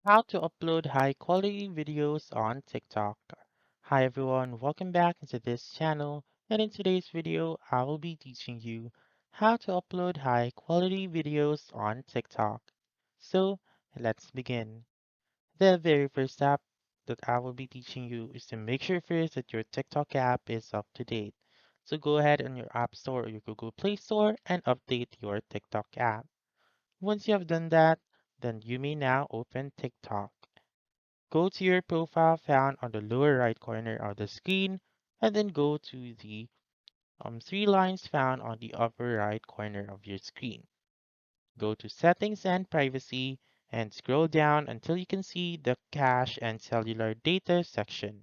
How to upload high quality videos on TikTok. Hi everyone, welcome back into this channel, and in today's video I will be teaching you how to upload high quality videos on TikTok. So let's begin. The very first step that I will be teaching you is to make sure first that your TikTok app is up to date. So go ahead on your App Store or your Google Play Store and update your TikTok app. Once you have done that, then you may now open TikTok. Go to your profile found on the lower right corner of the screen and then go to the three lines found on the upper right corner of your screen. Go to Settings and Privacy and scroll down until you can see the Cache and Cellular Data section.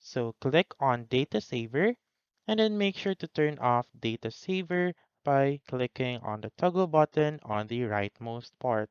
So click on Data Saver and then make sure to turn off Data Saver by clicking on the toggle button on the rightmost part.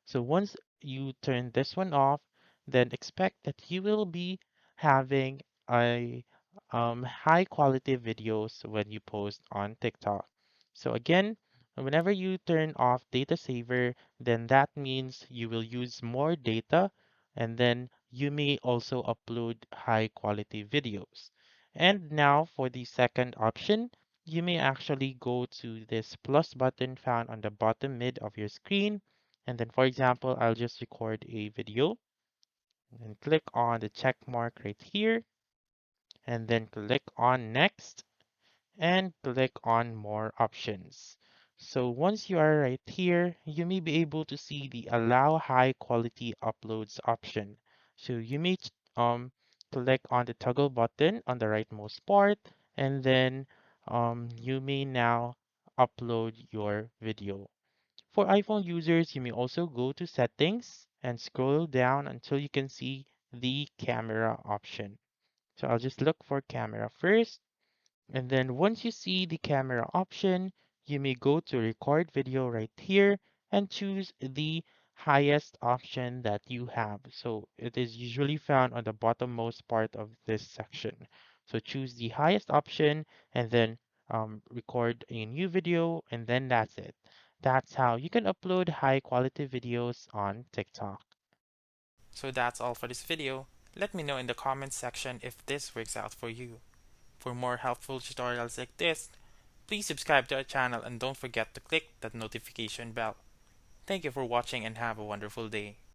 So once you turn this one off, then expect that you will be having a high quality videos when you post on TikTok. So again, whenever you turn off data saver, then that means you will use more data and then you may also upload high quality videos. And now for the second option, you may actually go to this plus button found on the bottom mid of your screen and then, for example, I'll just record a video and click on the check mark right here and then click on next and click on more options. So once you are right here, you may be able to see the allow high quality uploads option. So you may click on the toggle button on the rightmost part and then you may now upload your video. For iPhone users, you may also go to Settings and scroll down until you can see the camera option. So I'll just look for camera first, and then once you see the camera option, you may go to Record Video right here and choose the highest option that you have. So it is usually found on the bottommost part of this section. So choose the highest option and then record a new video, and then that's it. That's how you can upload high quality videos on TikTok. So that's all for this video. Let me know in the comments section if this works out for you. For more helpful tutorials like this, please subscribe to our channel and don't forget to click that notification bell. Thank you for watching and have a wonderful day.